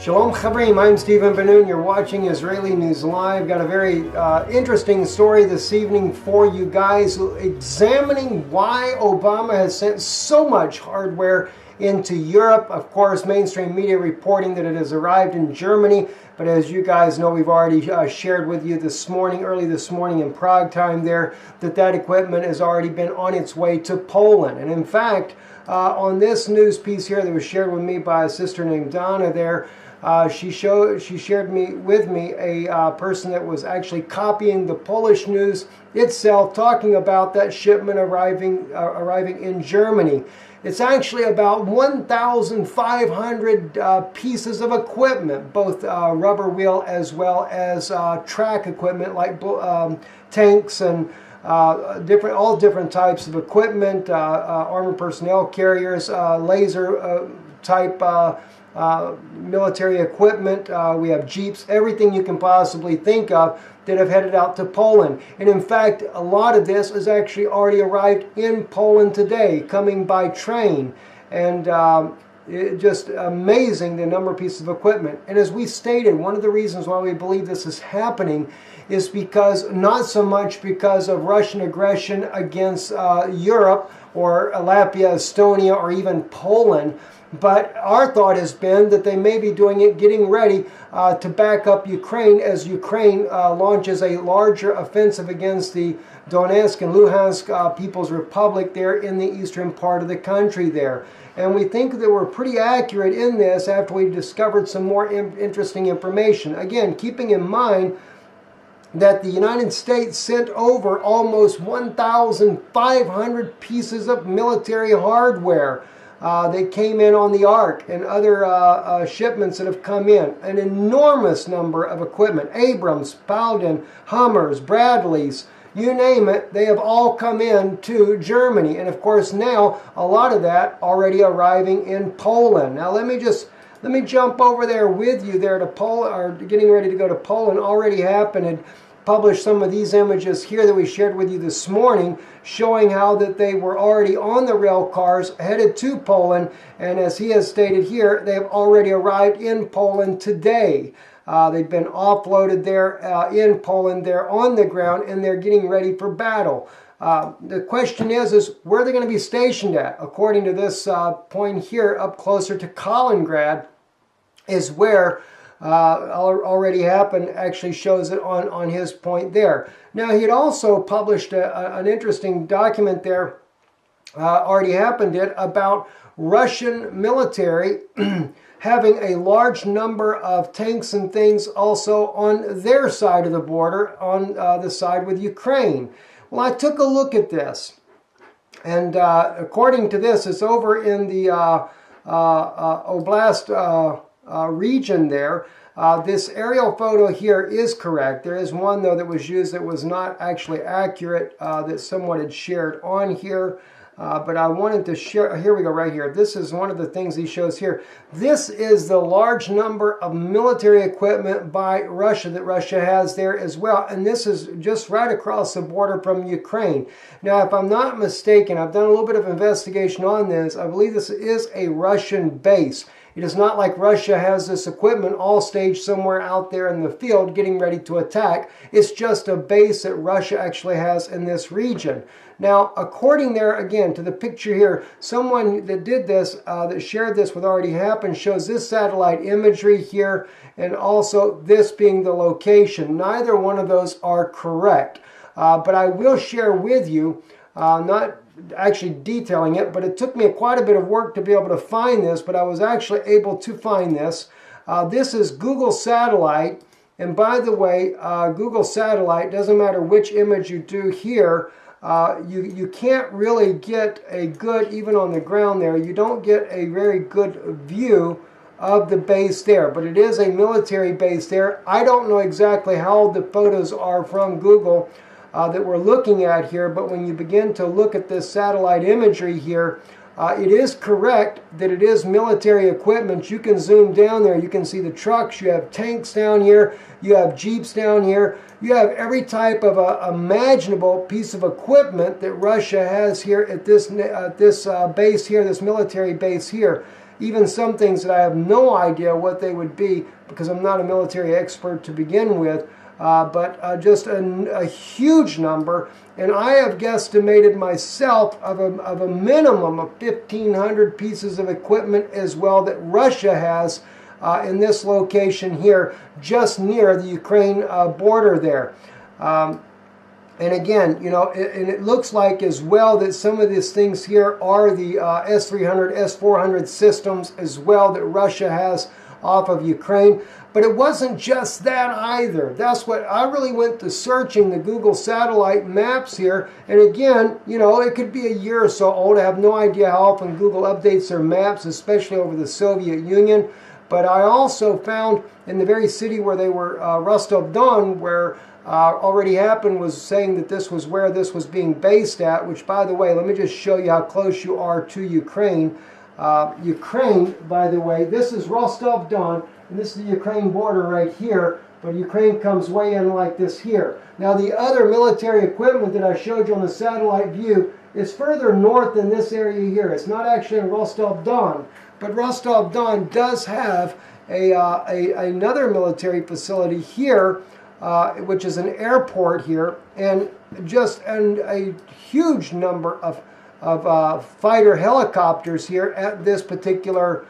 Shalom Chavrim, I'm Stephen Ben-Nun. You're watching Israeli News Live. Got a very interesting story this evening for you guys, examining why Obama has sent so much hardware into Europe. Of course, mainstream media reporting that it has arrived in Germany, but as you guys know, we've already shared with you early this morning in Prague time there, that equipment has already been on its way to Poland. And in fact, on this news piece here that was shared with me by a sister named Donna there, she shared with me a person that was actually copying the Polish news itself, talking about that shipment arriving in Germany. It's actually about 1,500 pieces of equipment, both rubber wheel as well as track equipment like tanks and all different types of equipment, armored personnel carriers, laser type military equipment. We have jeeps, everything you can possibly think of that have headed out to Poland. And in fact, a lot of this has actually already arrived in Poland today, coming by train. And just amazing the number of pieces of equipment. And as we stated, one of the reasons why we believe this is happening is because, not so much because of Russian aggression against Europe or Latvia, Estonia, or even Poland, but our thought has been that they may be doing it, getting ready to back up Ukraine as Ukraine launches a larger offensive against the Donetsk and Luhansk People's Republic there in the eastern part of the country there. And we think that we're pretty accurate in this after we discovered some more interesting information. Again, keeping in mind that the United States sent over almost 1,500 pieces of military hardware. They came in on the Ark and other shipments that have come in. An enormous number of equipment. Abrams, Paladin, Hummers, Bradleys, you name it, they have all come in to Germany. And of course now, a lot of that already arriving in Poland. Now let me jump over there with you there to Poland, or getting ready to go to Poland. Already happened and published some of these images here that we shared with you this morning, showing how that they were already on the rail cars headed to Poland. And as he has stated here, they have already arrived in Poland today. They've been offloaded there in Poland. They're on the ground and they're getting ready for battle. The question is where they're going to be stationed at. According to this point here, up closer to Kaliningrad, is where already happened, actually shows it on his point there. Now, he had also published an interesting document there, already happened it, about Russian military having a large number of tanks and things also on their side of the border, on the side with Ukraine. Well, I took a look at this, and according to this, it's over in the Oblast region there. This aerial photo here is correct. There is one, though, that was used that was not actually accurate, that someone had shared on here. But I wanted to share, here we go, right here. This is one of the things he shows here. This is the large number of military equipment by Russia that Russia has there as well. And this is just right across the border from Ukraine. Now, if I'm not mistaken, I've done a little bit of investigation on this. I believe this is a Russian base. It is not like Russia has this equipment all staged somewhere out there in the field getting ready to attack. It's just a base that Russia actually has in this region. Now, according there, again, to the picture here, someone that did this, that shared this with already happened, shows this satellite imagery here, and also this being the location. Neither one of those are correct. But I will share with you, not actually detailing it, but it took me quite a bit of work to be able to find this, but I was actually able to find this. This is Google Satellite, and by the way, Google Satellite, doesn't matter which image you do here, you can't really get a good, even on the ground there, you don't get a very good view of the base there, but it is a military base there. I don't know exactly how the photos are from Google that we're looking at here, but when you begin to look at this satellite imagery here, it is correct that it is military equipment. You can zoom down there, you can see the trucks, you have tanks down here, you have jeeps down here, you have every type of imaginable piece of equipment that Russia has here at this base here, this military base here. even some things that I have no idea what they would be because I'm not a military expert to begin with, but just a huge number. And I have guesstimated myself of a minimum of 1,500 pieces of equipment as well that Russia has in this location here, just near the Ukraine border there. And again, you know, and it looks like as well that some of these things here are the S-300, S-400 systems as well that Russia has off of Ukraine. But it wasn't just that either. That's what I really went to searching the Google satellite maps here. And again, you know, it could be a year or so old. I have no idea how often Google updates their maps, especially over the Soviet Union. But I also found in the very city where they were, Rostov-Don, where already happened, was saying that this was where this was being based at, which, by the way, let me just show you how close you are to Ukraine. Ukraine, by the way, this is Rostov-Don, and this is the Ukraine border right here, but Ukraine comes way in like this here. Now, the other military equipment that I showed you on the satellite view is further north than this area here. It's not actually in Rostov-Don, but Rostov-Don does have another military facility here, which is an airport here, and a huge number of fighter helicopters here at this particular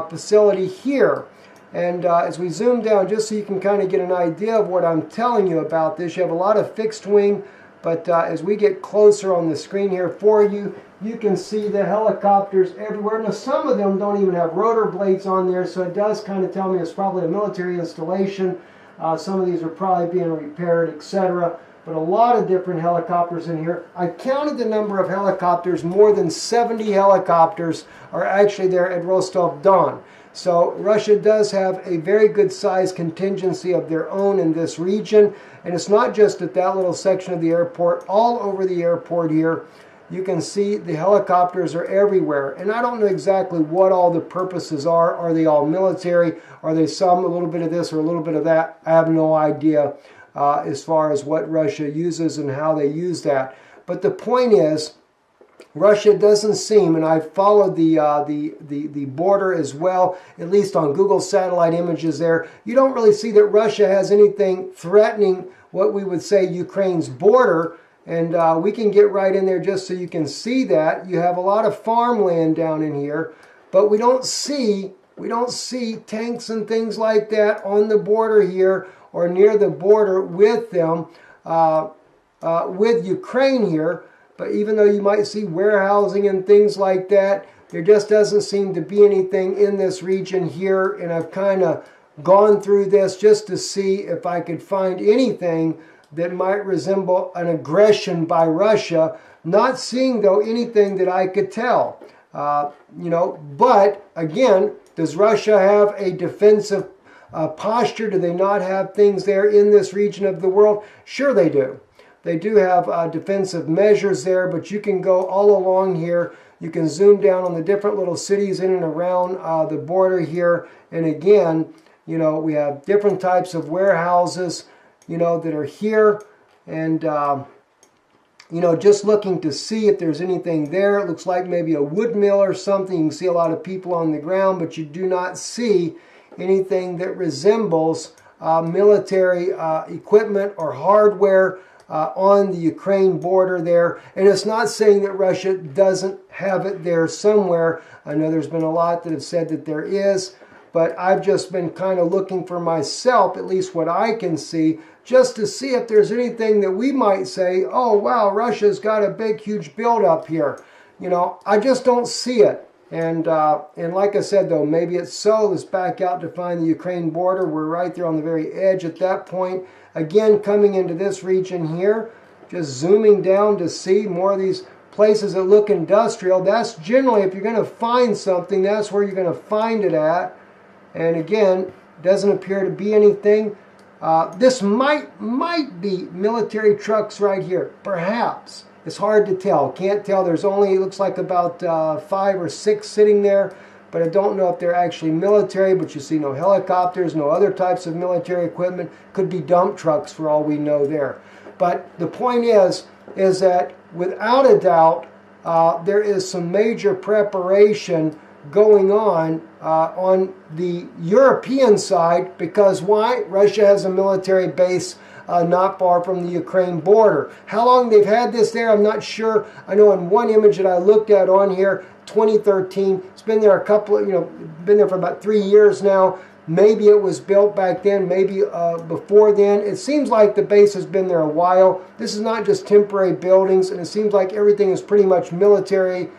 facility here. And as we zoom down, just so you can kind of get an idea of what I'm telling you about this, you have a lot of fixed wing, but as we get closer on the screen here for you, you can see the helicopters everywhere. Now, some of them don't even have rotor blades on there, so it does kind of tell me it's probably a military installation. Some of these are probably being repaired, etc. But a lot of different helicopters in here. I counted the number of helicopters. More than 70 helicopters are actually there at Rostov-Don. So Russia does have a very good sized contingency of their own in this region. And it's not just at that little section of the airport. All over the airport here, you can see the helicopters are everywhere. And I don't know exactly what all the purposes are. Are they all military? Are they some, a little bit of this or a little bit of that? I have no idea as far as what Russia uses and how they use that. But the point is, Russia doesn't seem, and I've followed the border as well, at least on Google satellite images there, you don't really see that Russia has anything threatening what we would say Ukraine's border. And we can get right in there just so you can see that. You have a lot of farmland down in here, but we don't see tanks and things like that on the border here or near the border with them, with Ukraine here. But even though you might see warehousing and things like that, there just doesn't seem to be anything in this region here. And I've kind of gone through this just to see if I could find anything that might resemble an aggression by Russia. Not seeing, though, anything that I could tell. You know, but again, does Russia have a defensive posture? Do they not have things there in this region of the world? Sure they do. They do have defensive measures there, but you can go all along here. You can zoom down on the different little cities in and around the border here. And again, you know, we have different types of warehouses, you know, that are here. And, you know, just looking to see if there's anything there. It looks like maybe a wood mill or something. You can see a lot of people on the ground, but you do not see anything that resembles military equipment or hardware on the Ukraine border there. And it's not saying that Russia doesn't have it there somewhere. I know there's been a lot that have said that there is, but I've just been kind of looking for myself, at least what I can see, just to see if there's anything that we might say, oh, wow, Russia's got a big, huge buildup here. You know, I just don't see it. And like I said, though, maybe it's so. Let's back out to find the Ukraine border. We're right there on the very edge at that point. Again, coming into this region here, just zooming down to see more of these places that look industrial. That's generally, if you're going to find something, that's where you're going to find it at. And again, doesn't appear to be anything. This might be military trucks right here. Perhaps. It's hard to tell. Can't tell. There's only, it looks like about 5 or 6 sitting there. But I don't know if they're actually military, but you see no helicopters, no other types of military equipment. Could be dump trucks for all we know there. But the point is that without a doubt, there is some major preparation going on the European side, because why? Russia has a military base not far from the Ukraine border. How long they've had this there, I'm not sure. I know in one image that I looked at on here, 2013, it's been there a couple of, been there for about 3 years now. Maybe it was built back then, maybe before then. It seems like the base has been there a while. This is not just temporary buildings, and it seems like everything is pretty much military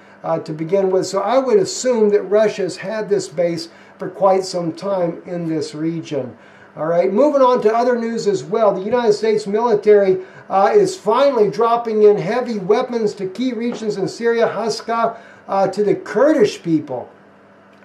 to begin with. So I would assume that Russia has had this base for quite some time in this region. All right, moving on to other news as well. The United States military is finally dropping in heavy weapons to key regions in Syria, Haska, to the Kurdish people.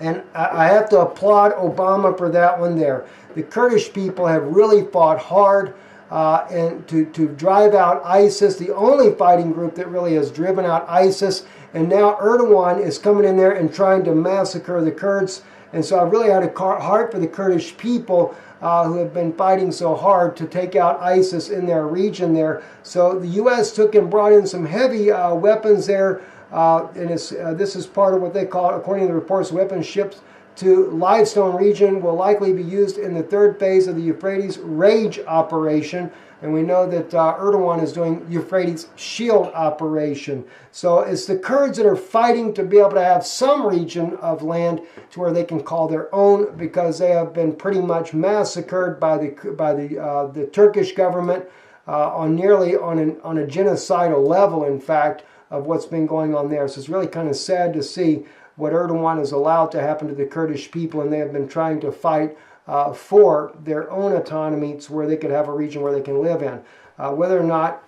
And I have to applaud Obama for that one there. The Kurdish people have really fought hard and to drive out ISIS, the only fighting group that really has driven out ISIS. And now Erdogan is coming in there and trying to massacre the Kurds. And so I really had a heart for the Kurdish people who have been fighting so hard to take out ISIS in their region there. So the U.S. took and brought in some heavy weapons there. And this is part of what they call, according to the reports, weapons ships to Limestone region will likely be used in the third phase of the Euphrates Rage operation. And we know that Erdogan is doing Euphrates Shield operation. So it's the Kurds that are fighting to be able to have some region of land to where they can call their own, because they have been pretty much massacred by the Turkish government on a genocidal level, in fact, of what's been going on there. So it's really kind of sad to see what Erdogan has allowed to happen to the Kurdish people, and they have been trying to fight for their own autonomy, to where they could have a region where they can live in. Whether or not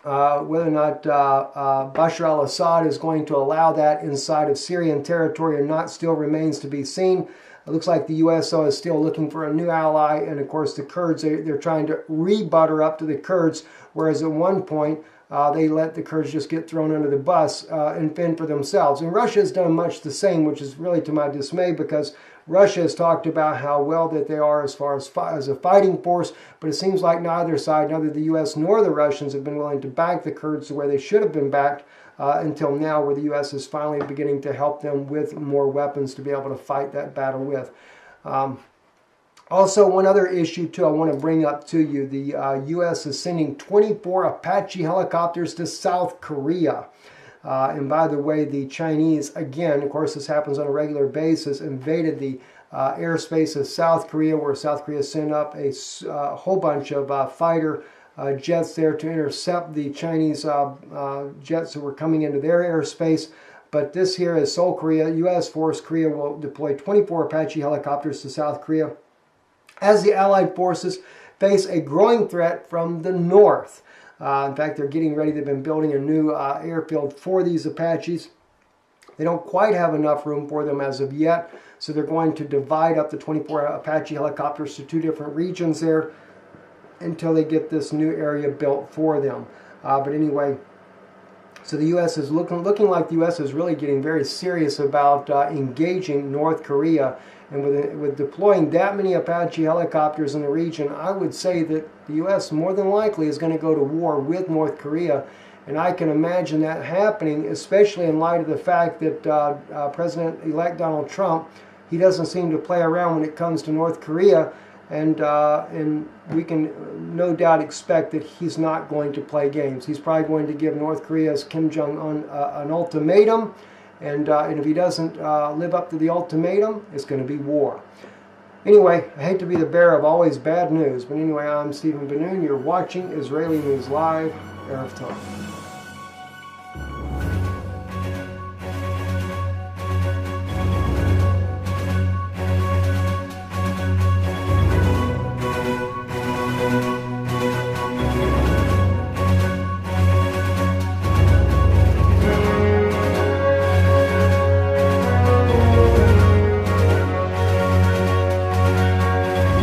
Bashar al-Assad is going to allow that inside of Syrian territory or not still remains to be seen. It looks like the U.S. though is still looking for a new ally, and of course the Kurds, they're trying to re-butter up to the Kurds, whereas at one point they let the Kurds just get thrown under the bus and fend for themselves. And Russia has done much the same, which is really to my dismay, because Russia has talked about how well that they are as far as a fighting force, but it seems like neither side, neither the U.S. nor the Russians, have been willing to back the Kurds the way they should have been backed until now, where the U.S. is finally beginning to help them with more weapons to be able to fight that battle with. Also, one other issue, too, I want to bring up to you. The U.S. is sending 24 Apache helicopters to South Korea. And by the way, the Chinese, again, of course this happens on a regular basis, invaded the airspace of South Korea, where South Korea sent up a whole bunch of fighter jets there to intercept the Chinese jets that were coming into their airspace. But this here is Seoul, Korea. U.S. Force Korea will deploy 24 Apache helicopters to South Korea as the Allied forces face a growing threat from the north. In fact, they're getting ready. They've been building a new airfield for these Apaches. They don't quite have enough room for them as of yet, so they're going to divide up the 24 Apache helicopters to 2 different regions there until they get this new area built for them. But anyway, so the U.S. is looking like the U.S. is really getting very serious about engaging North Korea. And with deploying that many Apache helicopters in the region, I would say that the U.S. more than likely is going to go to war with North Korea. And I can imagine that happening, especially in light of the fact that President-elect Donald Trump, he doesn't seem to play around when it comes to North Korea. And we can no doubt expect that he's not going to play games. He's probably going to give North Korea's Kim Jong-un an ultimatum. And if he doesn't live up to the ultimatum, it's going to be war. Anyway, I hate to be the bearer of always bad news, but anyway, I'm Stephen Benoon. You're watching Israeli News Live, Erev Tov.